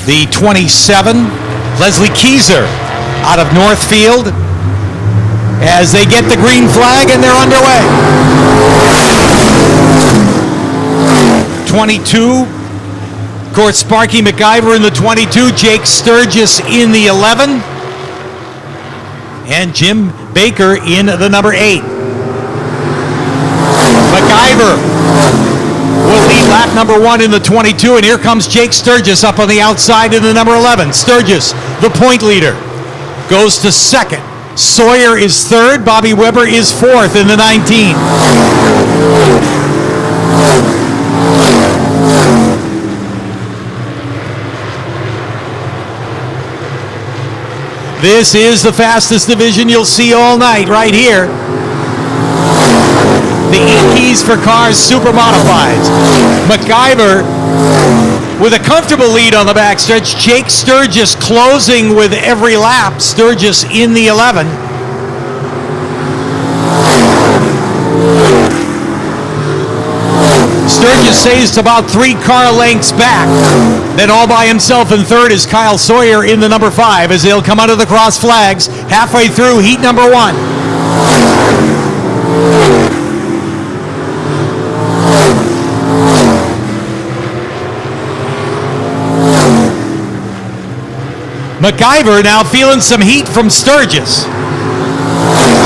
The 27, Leslie Keyser out of Northfield, as they get the green flag and they're underway. 22, of course, Sparky McIver in the 22, Jake Sturgis in the 11, and Jim Baker in the number 8. McIver will lead lap number 1 in the 22, and here comes Jake Sturgis up on the outside in the number 11. Sturgis, the point leader, goes to second. Sawyer is third. Bobby Weber is fourth in the 19. This is the fastest division you'll see all night right here. The E-Keys for Cars Super Modifieds. McIver with a comfortable lead on the backstretch. Jake Sturgis closing with every lap. Sturgis in the 11. Sturgis saves about 3 car lengths back. Then all by himself in third is Kyle Sawyer in the number 5 as they'll come under the cross flags halfway through heat number 1. McIver now feeling some heat from Sturgis.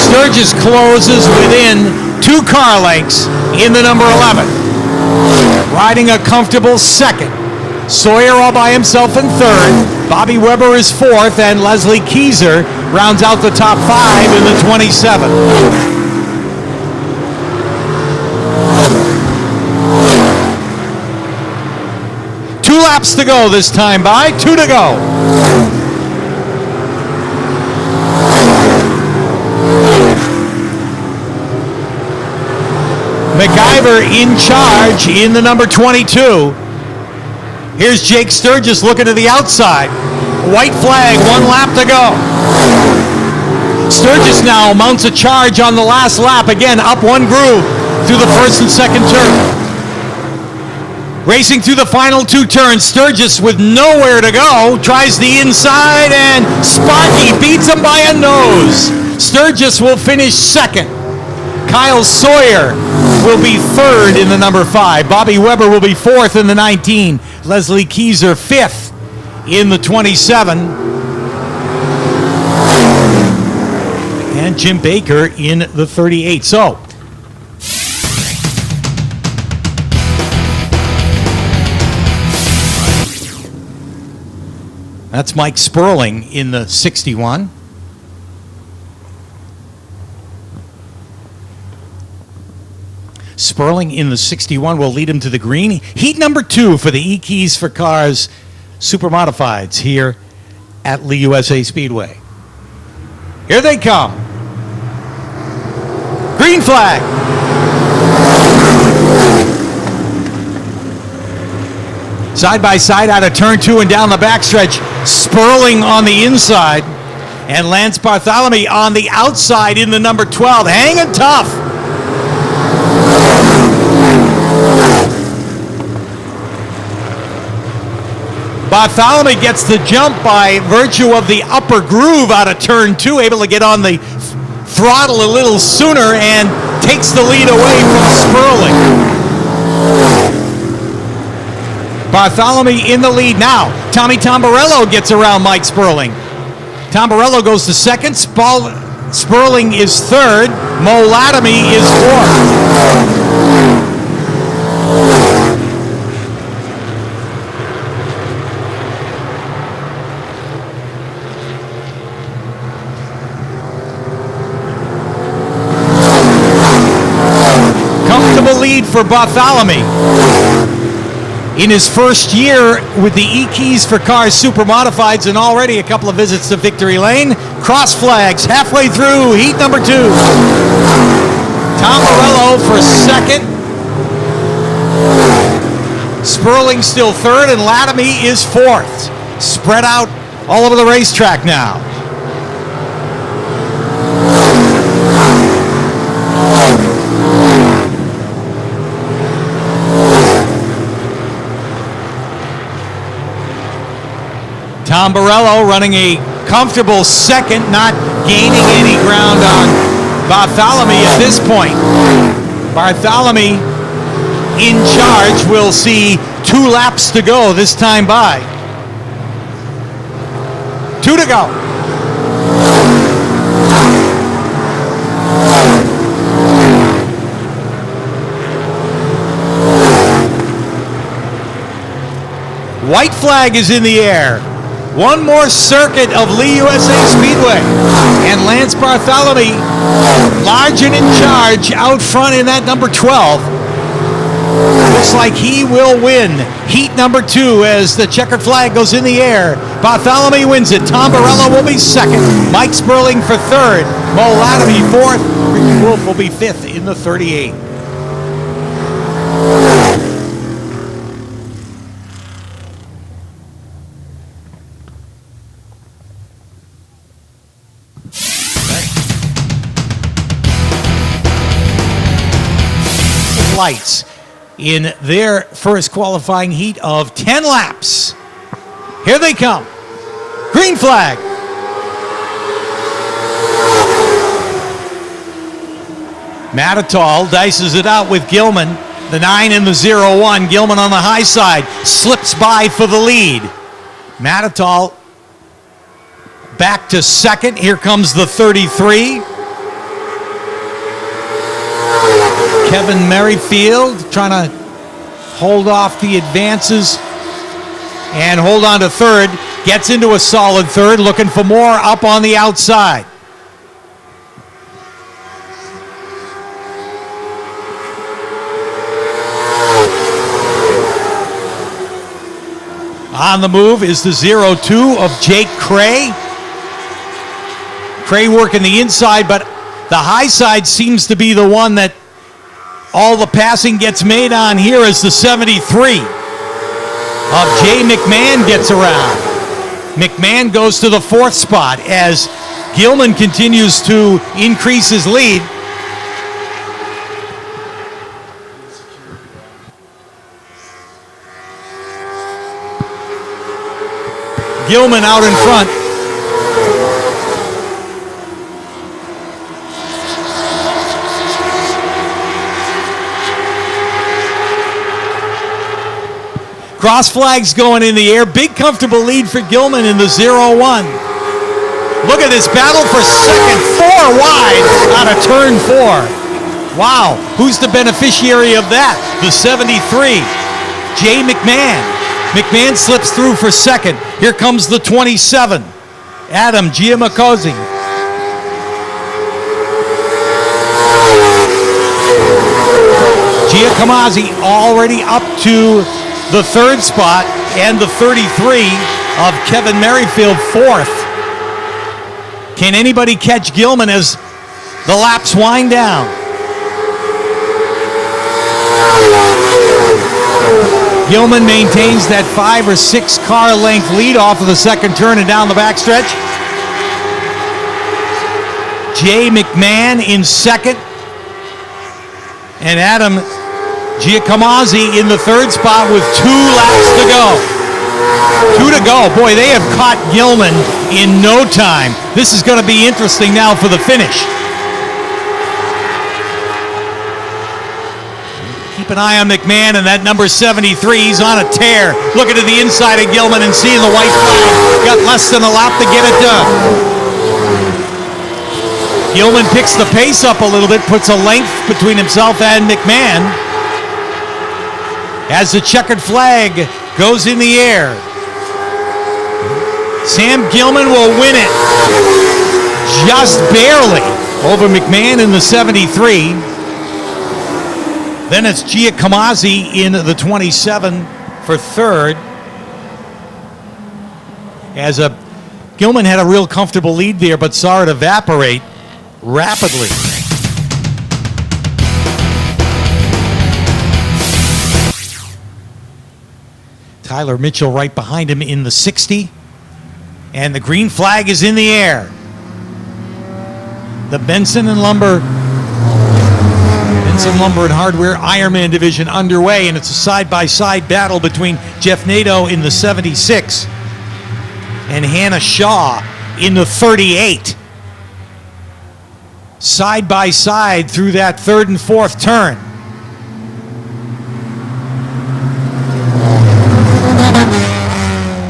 Sturgis closes within 2 car lengths in the number 11. Riding a comfortable second. Sawyer all by himself in third. Bobby Weber is fourth, and Leslie Keyser rounds out the top 5 in the 27. Two laps to go this time by. 2 to go. McIver in charge in the number 22. Here's Jake Sturgis looking to the outside. White flag, 1 lap to go. Sturgis now mounts a charge on the last lap. Again, up 1 groove through the first and second turn. Racing through the final 2 turns, Sturgis with nowhere to go, tries the inside, and Sparky beats him by a nose. Sturgis will finish second. Kyle Sawyer will be third in the number 5. Bobby Weber will be fourth in the 19. Leslie Keyser fifth in the 27. And Jim Baker in the 38. So, that's Mike Sperling in the 61. Sperling in the 61 will lead him to the green. Heat number 2 for the E-Keys for Cars Super Modifieds here at Lee USA Speedway. Here they come. Green flag. Side by side out of turn 2 and down the backstretch. Sperling on the inside and Lance Bartholomew on the outside in the number 12. Hanging tough. Bartholomew gets the jump by virtue of the upper groove out of turn 2, able to get on the throttle a little sooner and takes the lead away from Sperling. Bartholomew in the lead now. Tommy Tamborello gets around Mike Sperling. Tamborello goes to second. Sperling is third. Mo Latomy is fourth. Lead for Bartholomew. In his first year with the E-Keys for Cars Super Modifieds and already a couple of visits to Victory Lane. Cross flags halfway through heat number 2. Tom Morello for second. Sperling still third and Latomy is fourth. Spread out all over the racetrack now. Tom Borello running a comfortable second, not gaining any ground on Bartholomew at this point. Bartholomew in charge. We'll see 2 laps to go this time by. 2 to go. White flag is in the air. One more circuit of Lee USA Speedway. And Lance Bartholomew, large and in charge, out front in that number 12. Looks like he will win heat number 2 as the checkered flag goes in the air. Bartholomew wins it. Tom Borello will be second. Mike Sperling for third. Mo Latomy fourth. Ricky Wolf will be fifth in the 38. Lights in their first qualifying heat of 10 laps. Here they come. Green flag. Matatal dices it out with Gilman. The 9 and the 0-1. Gilman on the high side slips by for the lead. Matatal back to second. Here comes the 33. Kevin Merrifield trying to hold off the advances and hold on to third. Gets into a solid third, looking for more up on the outside. On the move is the 0-2 of Jake Cray. Cray working the inside, but the high side seems to be the one that all the passing gets made on here as the 73 of Jay McMahon gets around. McMahon goes to the 4th spot as Gilman continues to increase his lead. Gilman out in front. Cross flags going in the air. Big comfortable lead for Gilman in the 0-1. Look at this battle for second. 4 wide out of turn 4. Wow. Who's the beneficiary of that? The 73. Jay McMahon. McMahon slips through for second. Here comes the 27. Adam Giamacozzi. Giacomazzi already up to the 3rd spot, and the 33 of Kevin Merrifield 4th. Can anybody catch Gilman as the laps wind down? Gilman maintains that 5 or 6 car length lead off of the second turn and down the backstretch. Jay McMahon in second, and Adam Giacomazzi in the 3rd spot with 2 laps to go. 2 to go. Boy, they have caught Gilman in no time. This is going to be interesting now for the finish. Keep an eye on McMahon and that number 73. He's on a tear. Looking to the inside of Gilman and seeing the white flag. Got less than a lap to get it done. Gilman picks the pace up a little bit, puts a length between himself and McMahon. As the checkered flag goes in the air. Sam Gilman will win it just barely over McMahon in the 73. Then it's Giacomazzi in the 27 for third. As Gilman had a real comfortable lead there, but saw it evaporate rapidly. Tyler Mitchell right behind him in the 60. And the green flag is in the air. The Benson and Lumber and Hardware Ironman division underway, and it's a side-by-side battle between Jeff Nadeau in the 76 and Hannah Shaw in the 38. Side by side through that third and fourth turn.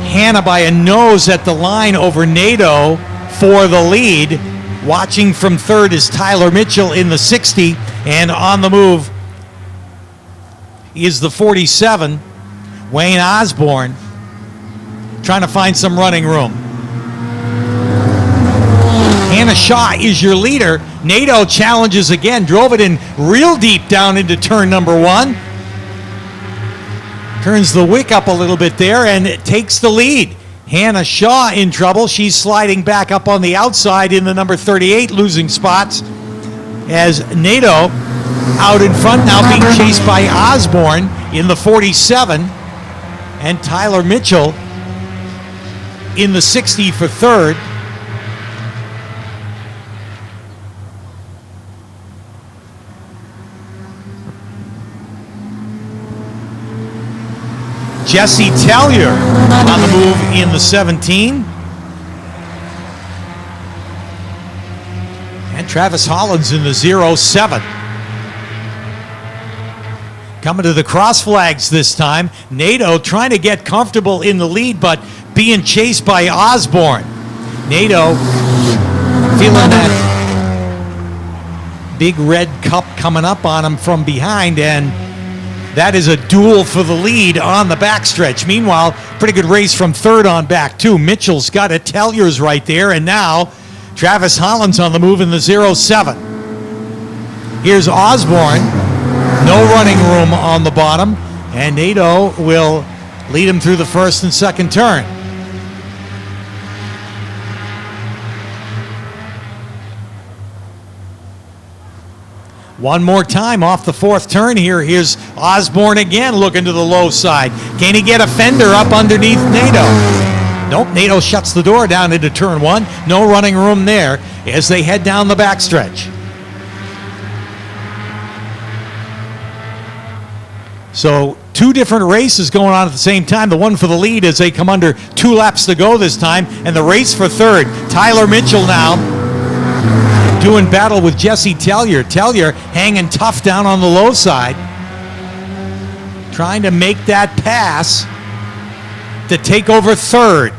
Hannah by a nose at the line over Nadeau for the lead. Watching from third is Tyler Mitchell in the 60, and on the move is the 47, Wayne Osborne, trying to find some running room. Hannah Shaw is your leader. Nadeau challenges again, drove it in real deep down into turn number 1. Turns the wick up a little bit there and it takes the lead. Hannah Shaw in trouble. She's sliding back up on the outside in the number 38, losing spots. As Nadeau out in front now being chased by Osborne in the 47. And Tyler Mitchell in the 60 for third. Jesse Tellier on the move in the 17. And Travis Hollins in the 07. Coming to the cross flags this time. Nadeau trying to get comfortable in the lead, but being chased by Osborne. Nadeau feeling that big red cup coming up on him from behind, and that is a duel for the lead on the backstretch. Meanwhile, pretty good race from third on back, too. Mitchell's got it. Tellier's right there. And now Travis Hollins on the move in the 07. Here's Osborne. No running room on the bottom. And Nadeau will lead him through the first and second turn. One more time off the fourth turn here. Here's Osborne again looking to the low side. Can he get a fender up underneath Nadeau? Nope, Nadeau shuts the door down into turn 1. No running room there as they head down the backstretch. So 2 different races going on at the same time. The one for the lead as they come under 2 laps to go this time. And the race for third. Tyler Mitchell now doing battle with Jesse Tellier. Tellier hanging tough down on the low side. Trying to make that pass to take over third.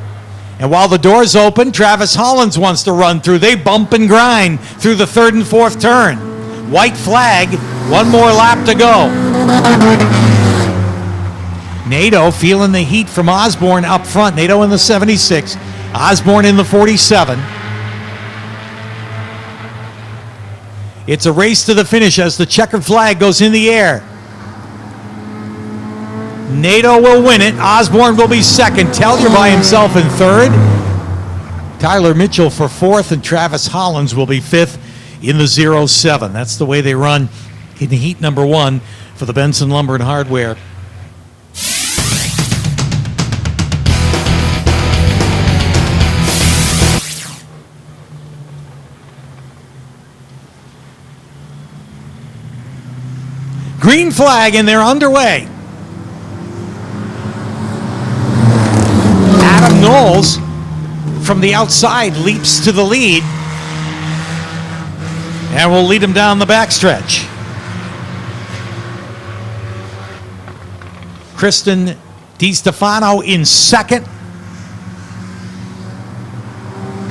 And while the door's open, Travis Hollins wants to run through. They bump and grind through the third and fourth turn. White flag, 1 more lap to go. Nadeau feeling the heat from Osborne up front. Nadeau in the 76, Osborne in the 47. It's a race to the finish as the checkered flag goes in the air. Nadeau will win it. Osborne will be second. Tellier by himself in third. Tyler Mitchell for fourth, and Travis Hollins will be fifth in the 07. That's the way they run in heat number 1 for the Benson Lumber and Hardware. Green flag, and they're underway. Adam Knowles from the outside leaps to the lead and will lead him down the backstretch. Kristen DiStefano in second.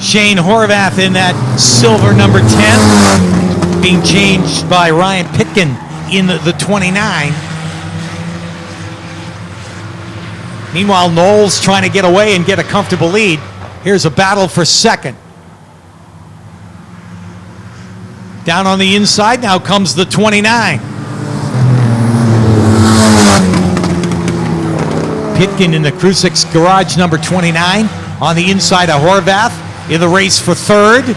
Shane Horvath in that silver number 10, being changed by Ryan Pitkin in the 29. Meanwhile, Knowles trying to get away and get a comfortable lead. Here's a battle for second. Down on the inside now comes the 29. Pitkin in the Crucix Garage number 29. On the inside of Horvath in the race for third.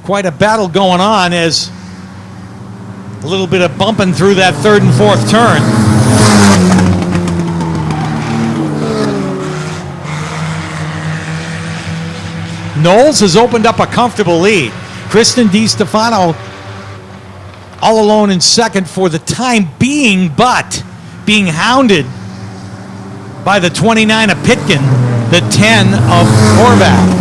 Quite a battle going on as a little bit of bumping through that third and fourth turn. Knowles has opened up a comfortable lead. Kristen DiStefano all alone in second for the time being, but being hounded by the 29 of Pitkin, the 10 of Horvath.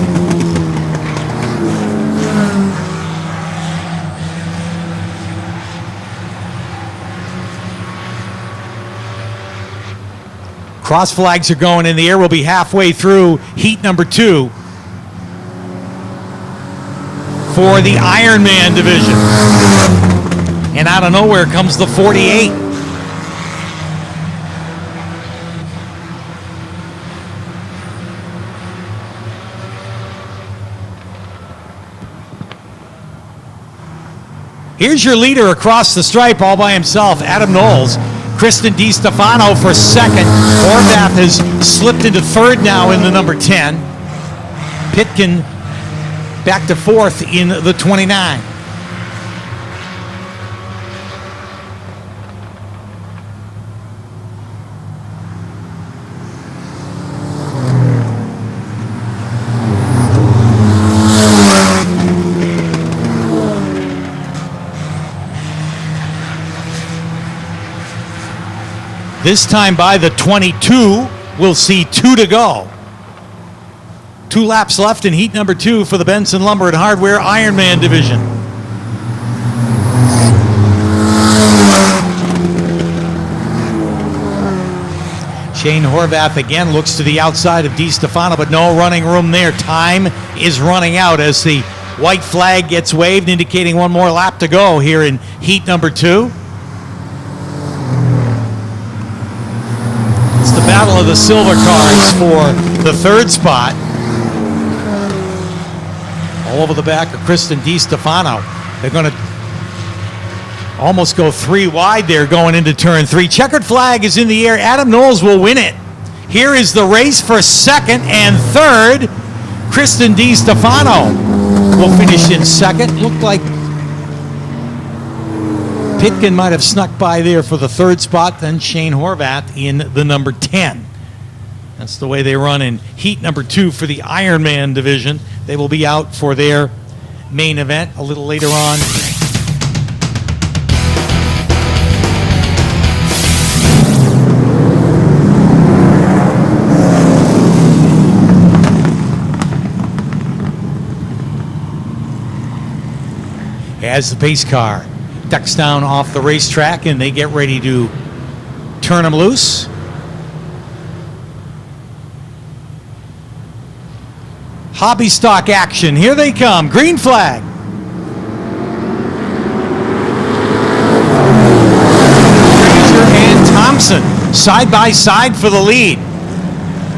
Cross flags are going in the air. We'll be halfway through heat number 2 for the Ironman division. And out of nowhere comes the 48. Here's your leader across the stripe all by himself, Adam Knowles. Kristen DiStefano for second. Horvath has slipped into third now in the number 10. Pitkin back to fourth in the 29. This time by the 22, we'll see 2 to go. 2 laps left in heat number 2 for the Benson Lumber and Hardware Ironman division. Shane Horvath again looks to the outside of DiStefano, but no running room there. Time is running out as the white flag gets waved, indicating one more lap to go here in heat number 2. It's the battle of the silver cars for the third spot. All over the back of Kristen DiStefano. They're going to almost go 3 wide there going into turn 3. Checkered flag is in the air. Adam Knowles will win it. Here is the race for second and third. Kristen DiStefano will finish in second. Looked like Pitkin might have snuck by there for the third spot, then Shane Horvath in the number 10. That's the way they run in heat number 2 for the Ironman division. They will be out for their main event a little later on. As the pace car ducks down off the racetrack and they get ready to turn them loose. Hobby stock action. Here they come. Green flag. Fraser and Thompson side by side for the lead.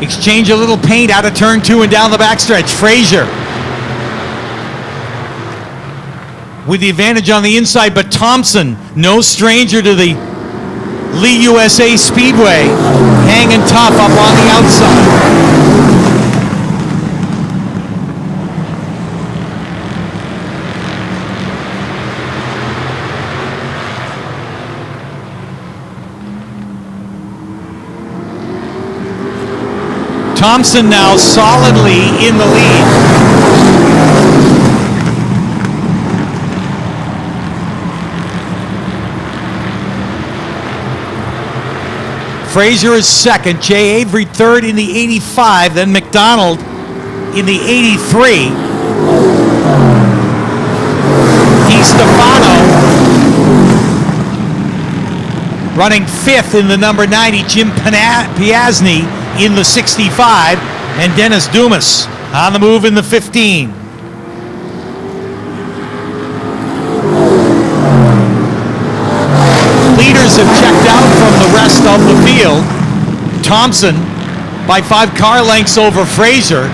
Exchange a little paint out of turn 2 and down the backstretch. Fraser with the advantage on the inside, but Thompson, no stranger to the Lee USA Speedway, hanging tough up on the outside. Thompson now solidly in the lead. Fraser is second, Jay Avery third in the 85, then McDonald in the 83. DiStefano running fifth in the number 90, Jim Piasny in the 65, and Dennis Dumas on the move in the 15. Leaders have checked out from the rest of the field. Thompson by 5 car lengths over Fraser.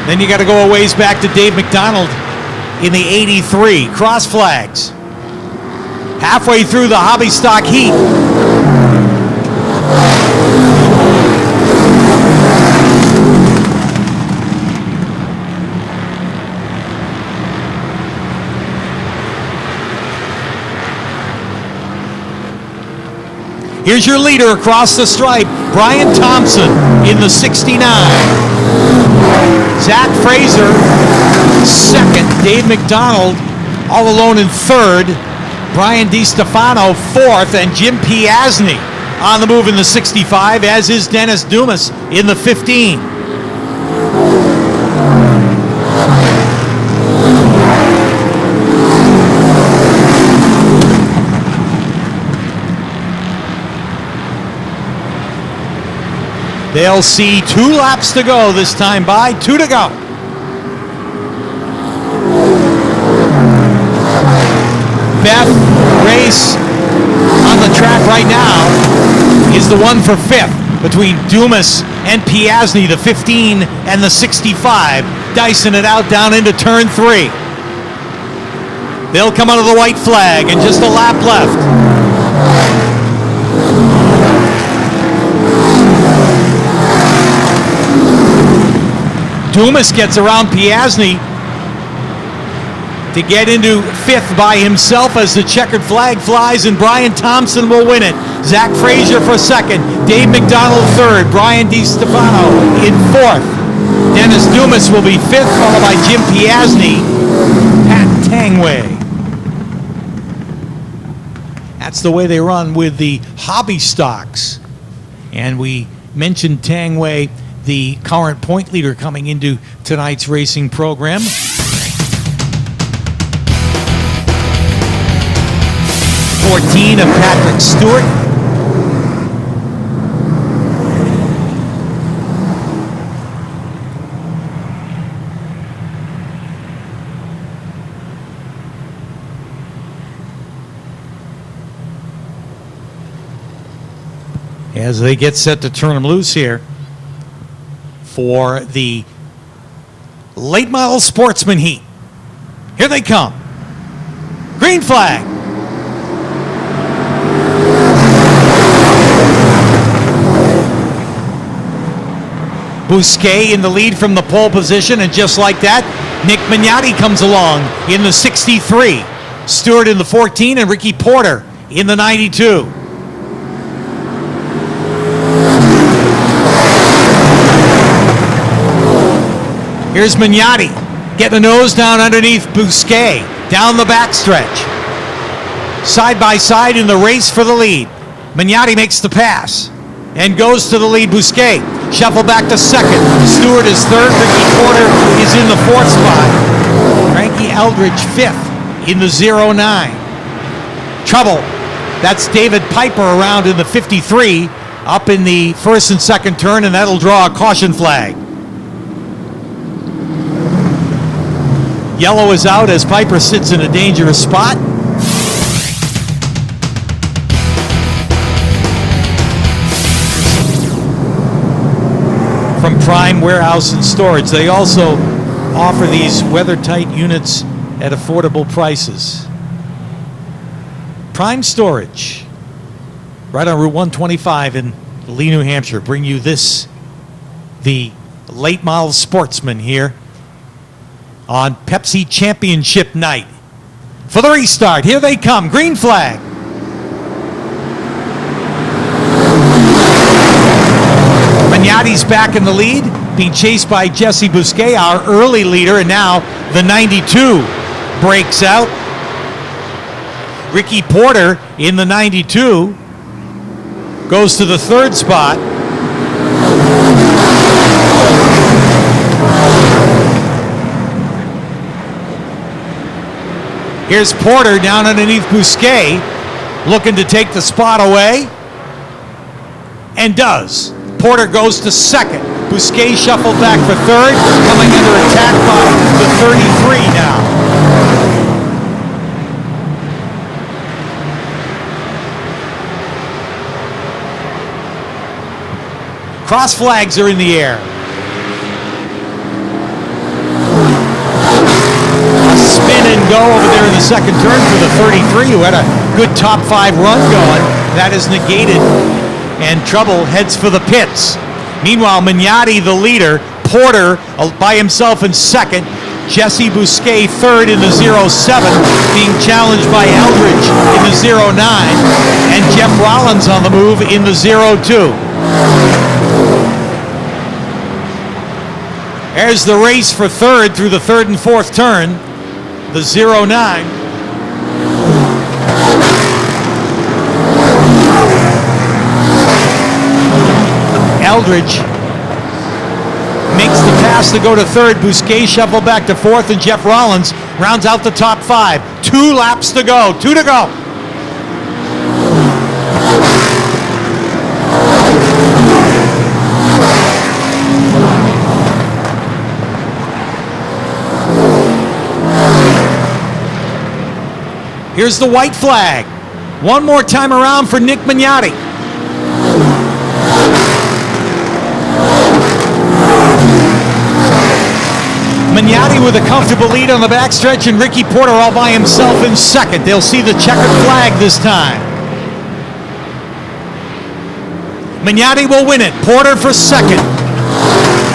Then you got to go a ways back to Dave McDonald in the 83. Cross flags. Halfway through the hobby stock heat. Here's your leader across the stripe, Brian Thompson in the 69. Zach Fraser, second. Dave McDonald all alone in third. Brian DiStefano, fourth. And Jim Piasny on the move in the 65, as is Dennis Dumas in the 15. They'll see 2 laps to go this time by, 2 to go. Beth race on the track right now is the one for 5th between Dumas and Piasny, the 15 and the 65, dicing it out down into turn 3. They'll come under the white flag and just a lap left. Dumas gets around Piasny to get into 5th by himself as the checkered flag flies, and Brian Thompson will win it. Zach Frazier for 2nd, Dave McDonald 3rd, Brian DiStefano in 4th. Dennis Dumas will be 5th, followed by Jim Piasny, Pat Tangway. That's the way they run with the hobby stocks. And we mentioned Tangway, the current point leader coming into tonight's racing program. '14 of Patrick Stewart. As they get set to turn them loose here for the late model sportsman heat. Here they come. Green flag. Bousquet in the lead from the pole position, and just like that, Nick Mignati comes along in the 63. Stewart in the 14 and Ricky Porter in the 92. Here's Mignati getting a nose down underneath Bousquet down the backstretch. Side by side in the race for the lead. Mignati makes the pass and goes to the lead. Bousquet shuffle back to 2nd. Stewart is 3rd. Ricky Porter is in the 4th spot. Frankie Eldridge 5th in the 09. Trouble. That's David Piper around in the 53 up in the 1st and 2nd turn, and that'll draw a caution flag. Yellow is out as Piper sits in a dangerous spot. From Prime Warehouse and Storage, they also offer these weather-tight units at affordable prices. Prime Storage, right on Route 125 in Lee, New Hampshire, bring you this, the late model sportsman here on Pepsi Championship night. For the restart, here they come, green flag. Mignati's back in the lead, being chased by Jesse Bousquet, our early leader, and now the 92 breaks out. Ricky Porter in the 92 goes to the 3rd spot. Here's Porter down underneath Bousquet, looking to take the spot away, and does. Porter goes to 2nd. Bousquet shuffled back for 3rd, coming under attack by the 33 now. Cross flags are in the air. Spin and go over there in the 2nd turn for the 33, who had a good top 5 run going. That is negated, and Trouble heads for the pits. Meanwhile, Mignati, the leader, Porter by himself in 2nd, Jesse Bousquet 3rd in the 07, being challenged by Eldridge in the 09, and Jeff Rollins on the move in the 02. There's the race for 3rd through the 3rd and 4th turn. The 09. Eldridge makes the pass to go to third. Bousquet shuffle back to fourth, and Jeff Rollins rounds out the top 5. 2 laps to go. 2 to go. Here's the white flag. One more time around for Nick Mignati. Mignati with a comfortable lead on the backstretch, and Ricky Porter all by himself in second. They'll see the checkered flag this time. Mignati will win it. Porter for second.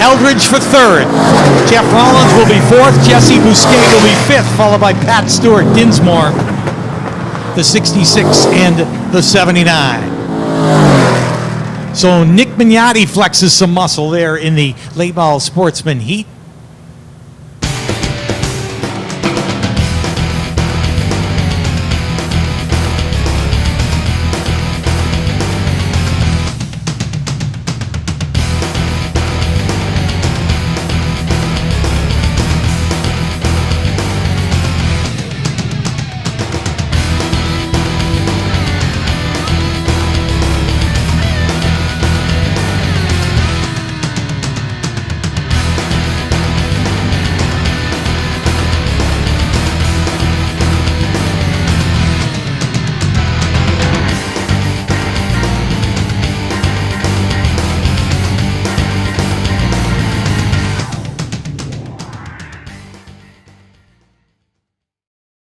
Eldridge for third. Jeff Rollins will be fourth. Jesse Bousquet will be fifth, followed by Pat Stewart, Dinsmore, the 66 and the 79. So Nick Mignati flexes some muscle there in the late model sportsman heat.